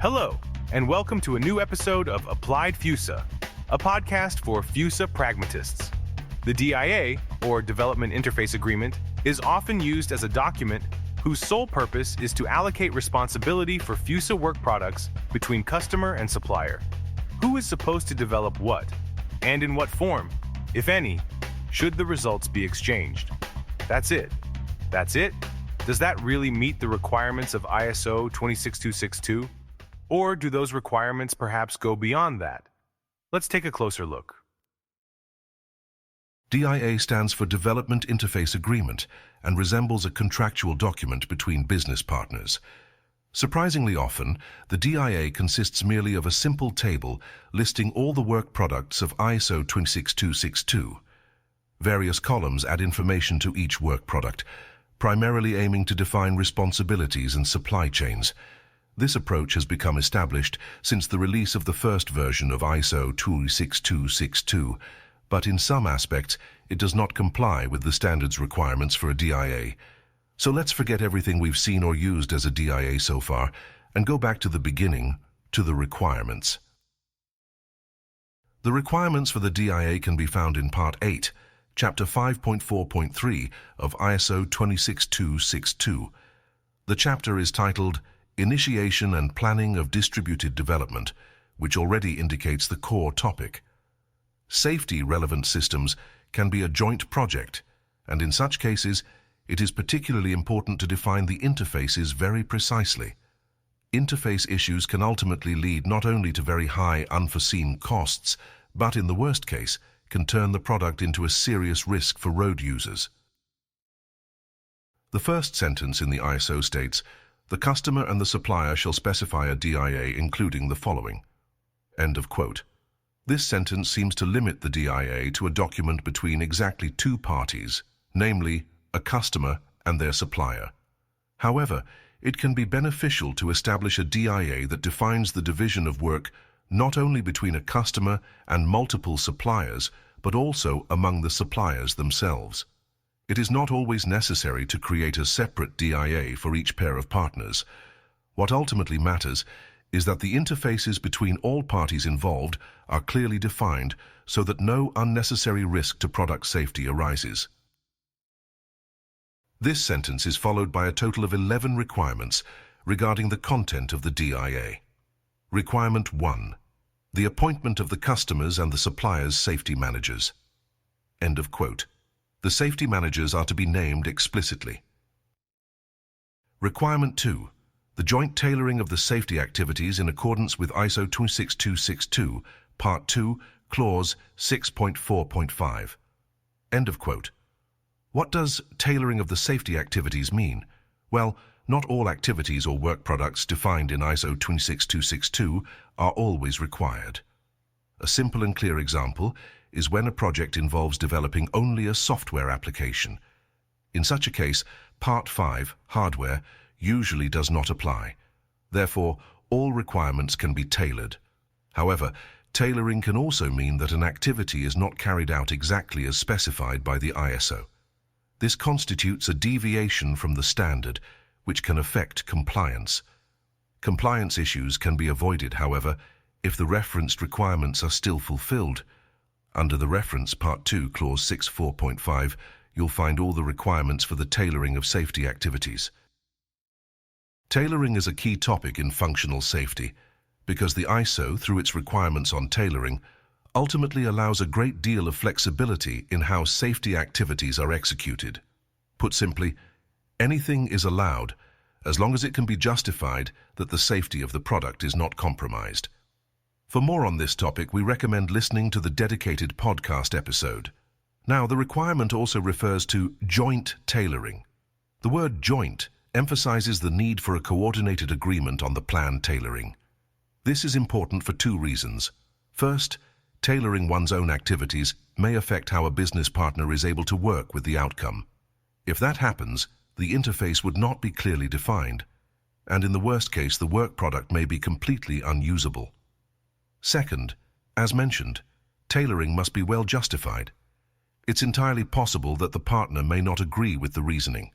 Hello, and welcome to a new episode of Applied FuSa, a podcast for FuSa pragmatists. The DIA, or Development Interface Agreement, is often used as a document whose sole purpose is to allocate responsibility for FuSa work products between customer and supplier. Who is supposed to develop what, and in what form, if any, should the results be exchanged? That's it. That's it? Does that really meet the requirements of ISO 26262? Or do those requirements perhaps go beyond that? Let's take a closer look. DIA stands for Development Interface Agreement and resembles a contractual document between business partners. Surprisingly often, the DIA consists merely of a simple table listing all the work products of ISO 26262. Various columns add information to each work product, primarily aiming to define responsibilities and supply chains. This approach has become established since the release of the first version of ISO 26262, but in some aspects it does not comply with the standards requirements for a DIA. So let's forget everything we've seen or used as a DIA so far and go back to the beginning, to the requirements. The requirements for the DIA can be found in Part 8, Chapter 5.4.3 of ISO 26262. The chapter is titled Initiation and Planning of Distributed Development, which already indicates the core topic. Safety-relevant systems can be a joint project, and in such cases, it is particularly important to define the interfaces very precisely. Interface issues can ultimately lead not only to very high unforeseen costs, but in the worst case, can turn the product into a serious risk for road users. The first sentence in the ISO states, "The customer and the supplier shall specify a DIA including the following." End of quote. This sentence seems to limit the DIA to a document between exactly two parties, namely, a customer and their supplier. However, it can be beneficial to establish a DIA that defines the division of work not only between a customer and multiple suppliers, but also among the suppliers themselves. It is not always necessary to create a separate DIA for each pair of partners. What ultimately matters is that the interfaces between all parties involved are clearly defined so that no unnecessary risk to product safety arises. This sentence is followed by a total of 11 requirements regarding the content of the DIA. Requirement 1. The appointment of the customers and the suppliers' safety managers. End of quote. The safety managers are to be named explicitly. Requirement 2. The joint tailoring of the safety activities in accordance with ISO 26262, Part 2, Clause 6.4.5. End of quote. What does tailoring of the safety activities mean? Well, not all activities or work products defined in ISO 26262 are always required. A simple and clear example is when a project involves developing only a software application. In such a case, Part 5, hardware, usually does not apply. Therefore, all requirements can be tailored. However, tailoring can also mean that an activity is not carried out exactly as specified by the ISO. This constitutes a deviation from the standard, which can affect compliance. Compliance issues can be avoided, however, if the referenced requirements are still fulfilled. Under the reference Part 2, Clause 6.4.5, you'll find all the requirements for the tailoring of safety activities. Tailoring is a key topic in functional safety because the ISO, through its requirements on tailoring, ultimately allows a great deal of flexibility in how safety activities are executed. Put simply, anything is allowed as long as it can be justified that the safety of the product is not compromised. For more on this topic, we recommend listening to the dedicated podcast episode. Now, the requirement also refers to joint tailoring. The word joint emphasizes the need for a coordinated agreement on the planned tailoring. This is important for two reasons. First, tailoring one's own activities may affect how a business partner is able to work with the outcome. If that happens, the interface would not be clearly defined, and in the worst case, the work product may be completely unusable. Second, as mentioned, tailoring must be well justified. It's entirely possible that the partner may not agree with the reasoning.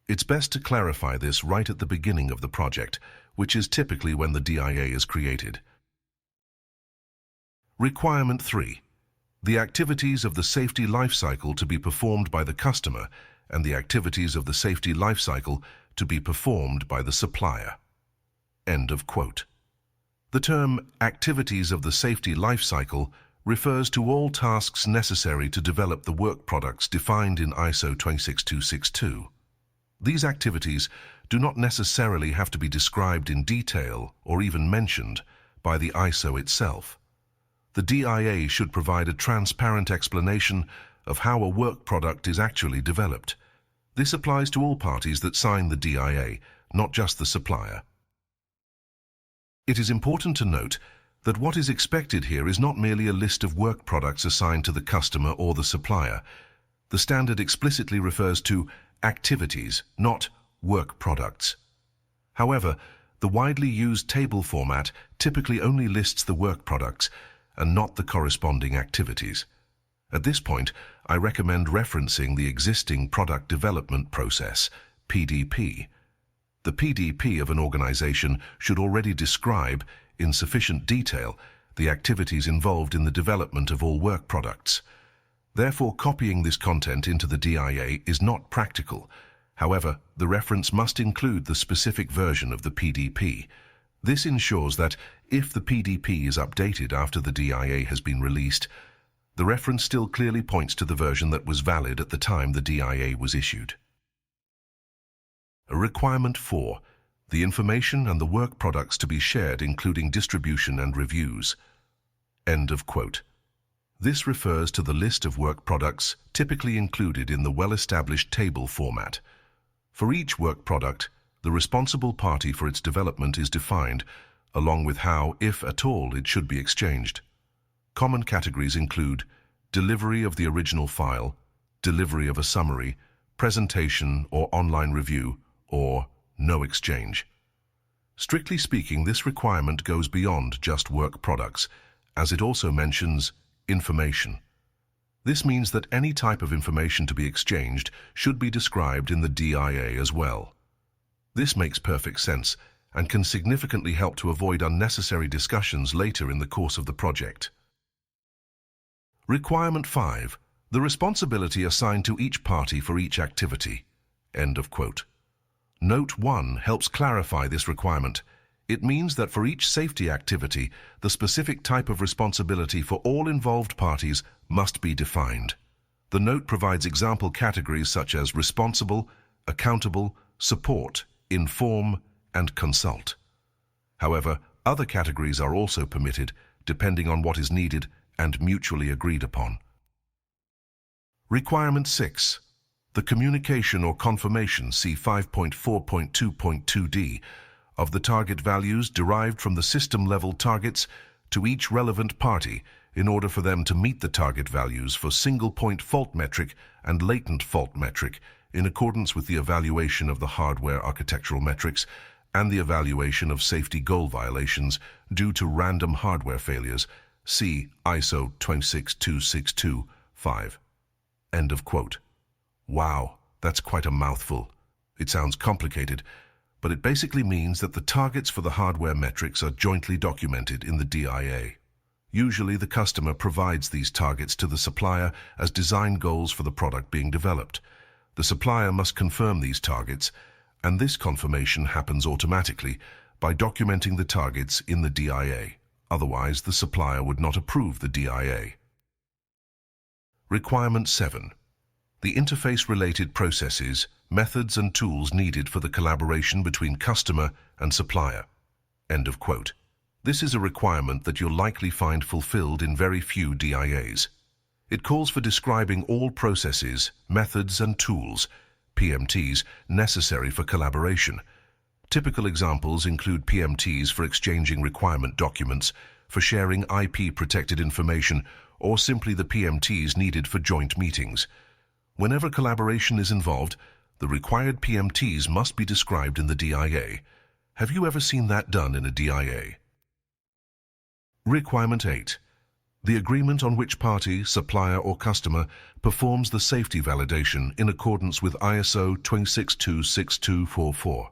It's best to clarify this right at the beginning of the project, which is typically when the DIA is created. Requirement 3. The activities of the safety lifecycle to be performed by the customer and the activities of the safety lifecycle to be performed by the supplier. End of quote. The term activities of the safety lifecycle refers to all tasks necessary to develop the work products defined in ISO 26262. These activities do not necessarily have to be described in detail or even mentioned by the ISO itself. The DIA should provide a transparent explanation of how a work product is actually developed. This applies to all parties that sign the DIA, not just the supplier. It is important to note that what is expected here is not merely a list of work products assigned to the customer or the supplier. The standard explicitly refers to activities, not work products. However, the widely used table format typically only lists the work products and not the corresponding activities. At this point, I recommend referencing the existing product development process, PDP. The PDP of an organization should already describe, in sufficient detail, the activities involved in the development of all work products. Therefore, copying this content into the DIA is not practical. However, the reference must include the specific version of the PDP. This ensures that, if the PDP is updated after the DIA has been released, the reference still clearly points to the version that was valid at the time the DIA was issued. Requirement 4. The information and the work products to be shared, including distribution and reviews. End of quote. This refers to the list of work products typically included in the well-established table format. For each work product, the responsible party for its development is defined, along with how, if at all, it should be exchanged. Common categories include delivery of the original file, delivery of a summary, presentation or online review, or no exchange. Strictly speaking, this requirement goes beyond just work products, as it also mentions information. This means that any type of information to be exchanged should be described in the DIA as well. This makes perfect sense and can significantly help to avoid unnecessary discussions later in the course of the project. Requirement 5. The responsibility assigned to each party for each activity. End of quote. Note 1 helps clarify this requirement. It means that for each safety activity, the specific type of responsibility for all involved parties must be defined. The note provides example categories such as responsible, accountable, support, inform, and consult. However, other categories are also permitted, depending on what is needed and mutually agreed upon. Requirement 6. The communication or confirmation, see 5.4.2.2d, of the target values derived from the system-level targets to each relevant party in order for them to meet the target values for single-point fault metric and latent fault metric in accordance with the evaluation of the hardware architectural metrics and the evaluation of safety goal violations due to random hardware failures, see ISO 26262-5. End of quote. Wow, that's quite a mouthful. It sounds complicated, but it basically means that the targets for the hardware metrics are jointly documented in the DIA. Usually, the customer provides these targets to the supplier as design goals for the product being developed. The supplier must confirm these targets, and this confirmation happens automatically by documenting the targets in the DIA. Otherwise, the supplier would not approve the DIA. Requirement 7. The interface-related processes, methods and tools needed for the collaboration between customer and supplier. End of quote. This is a requirement that you'll likely find fulfilled in very few DIAs. It calls for describing all processes, methods and tools, PMTs, necessary for collaboration. Typical examples include PMTs for exchanging requirement documents, for sharing IP-protected information, or simply the PMTs needed for joint meetings. Whenever collaboration is involved, the required PMTs must be described in the DIA. Have you ever seen that done in a DIA? Requirement 8. The agreement on which party, supplier or customer, performs the safety validation in accordance with ISO 2626244.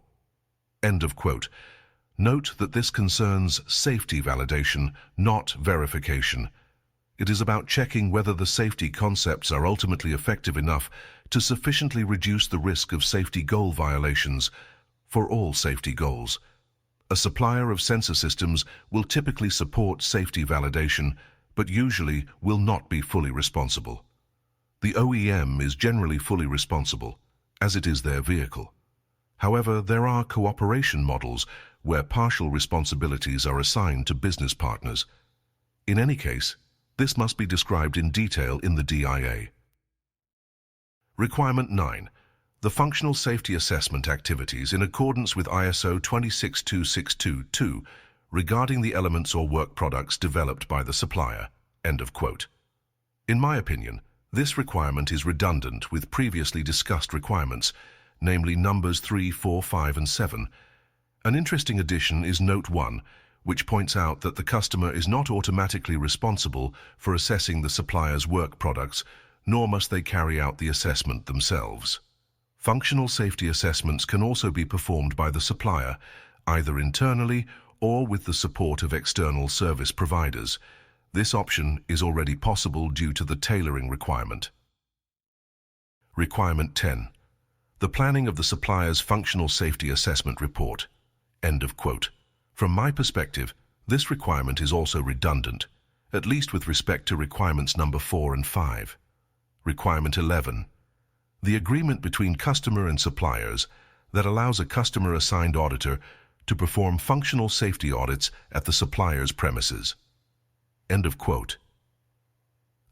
End of quote. Note that this concerns safety validation, not verification. It is about checking whether the safety concepts are ultimately effective enough to sufficiently reduce the risk of safety goal violations for all safety goals. A supplier of sensor systems will typically support safety validation, but usually will not be fully responsible. The OEM is generally fully responsible, as it is their vehicle. However, there are cooperation models where partial responsibilities are assigned to business partners. In any case, this must be described in detail in the DIA. Requirement 9. The functional safety assessment activities in accordance with ISO 26262 regarding the elements or work products developed by the supplier. End of quote. In my opinion, this requirement is redundant with previously discussed requirements, namely numbers 3, 4, 5, and 7. An interesting addition is Note 1, which points out that the customer is not automatically responsible for assessing the supplier's work products, nor must they carry out the assessment themselves. Functional safety assessments can also be performed by the supplier, either internally or with the support of external service providers. This option is already possible due to the tailoring requirement. Requirement 10. The planning of the supplier's functional safety assessment report. End of quote. From my perspective, this requirement is also redundant, at least with respect to requirements number 4 and 5. Requirement 11. The agreement between customer and suppliers that allows a customer-assigned auditor to perform functional safety audits at the supplier's premises. End of quote.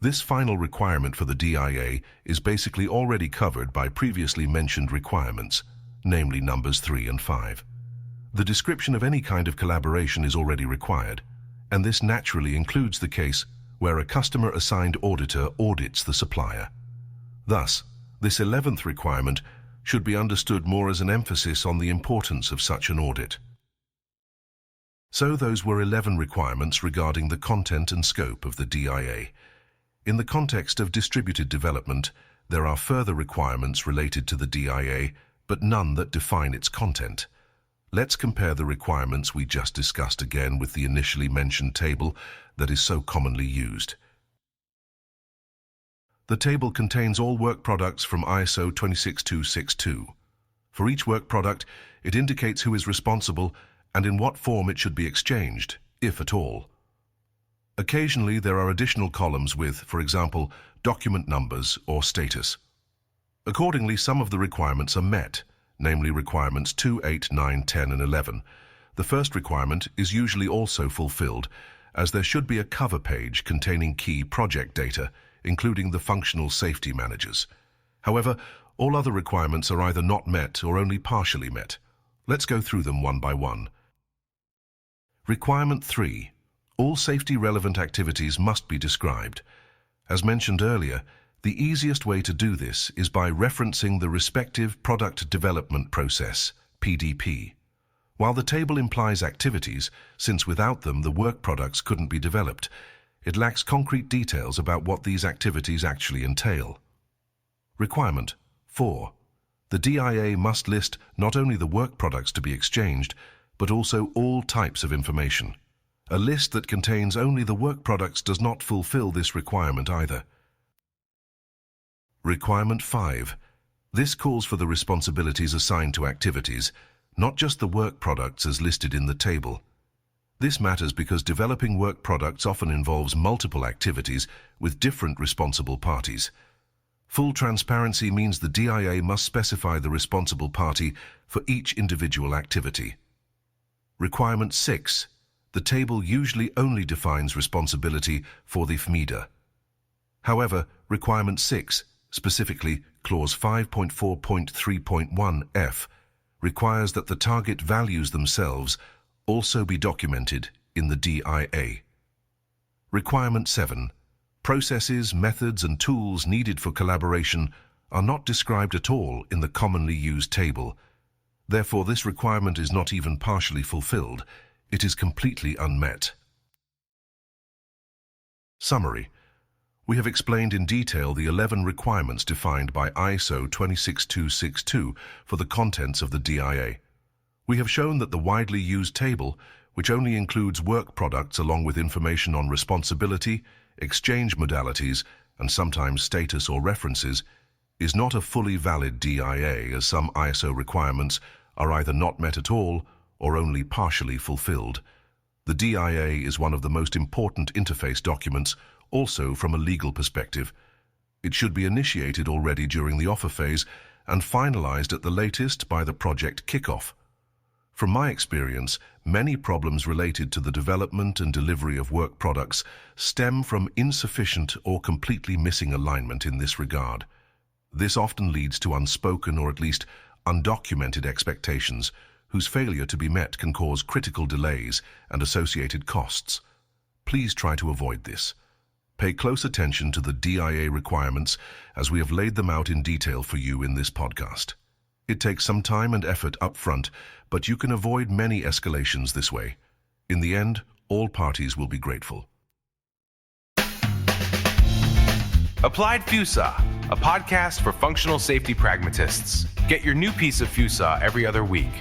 This final requirement for the DIA is basically already covered by previously mentioned requirements, namely numbers 3 and 5. The description of any kind of collaboration is already required, and this naturally includes the case where a customer-assigned auditor audits the supplier. Thus, this 11th requirement should be understood more as an emphasis on the importance of such an audit. So those were 11 requirements regarding the content and scope of the DIA. In the context of distributed development, there are further requirements related to the DIA, but none that define its content. Let's compare the requirements we just discussed again with the initially mentioned table that is so commonly used. The table contains all work products from ISO 26262. For each work product, it indicates who is responsible and in what form it should be exchanged, if at all. Occasionally, there are additional columns with, for example, document numbers or status. Accordingly, some of the requirements are met, namely requirements 2, 8, 9, 10, and 11. The first requirement is usually also fulfilled, as there should be a cover page containing key project data, including the functional safety managers. However, all other requirements are either not met or only partially met. Let's go through them one by one. Requirement 3. All safety-relevant activities must be described. As mentioned earlier, the easiest way to do this is by referencing the respective product development process, PDP. While the table implies activities, since without them the work products couldn't be developed, it lacks concrete details about what these activities actually entail. Requirement 4. The DIA must list not only the work products to be exchanged, but also all types of information. A list that contains only the work products does not fulfill this requirement either. Requirement 5. This calls for the responsibilities assigned to activities, not just the work products as listed in the table. This matters because developing work products often involves multiple activities with different responsible parties. Full transparency means the DIA must specify the responsible party for each individual activity. Requirement 6. The table usually only defines responsibility for the FMEDA. However, Requirement 6, specifically Clause 5.4.3.1f, requires that the target values themselves also be documented in the DIA. Requirement 7. Processes, methods, and tools needed for collaboration are not described at all in the commonly used table. Therefore, this requirement is not even partially fulfilled. It is completely unmet. Summary. We have explained in detail the 11 requirements defined by ISO 26262 for the contents of the DIA. We have shown that the widely used table, which only includes work products along with information on responsibility, exchange modalities, and sometimes status or references, is not a fully valid DIA, as some ISO requirements are either not met at all or only partially fulfilled. The DIA is one of the most important interface documents, also from a legal perspective. It should be initiated already during the offer phase and finalized at the latest by the project kickoff. From my experience, many problems related to the development and delivery of work products stem from insufficient or completely missing alignment in this regard. This often leads to unspoken or at least undocumented expectations, whose failure to be met can cause critical delays and associated costs. Please try to avoid this. Pay close attention to the DIA requirements as we have laid them out in detail for you in this podcast. It takes some time and effort up front, but you can avoid many escalations this way. In the end, all parties will be grateful. Applied FuSa, a podcast for functional safety pragmatists. Get your new piece of FuSa every other week.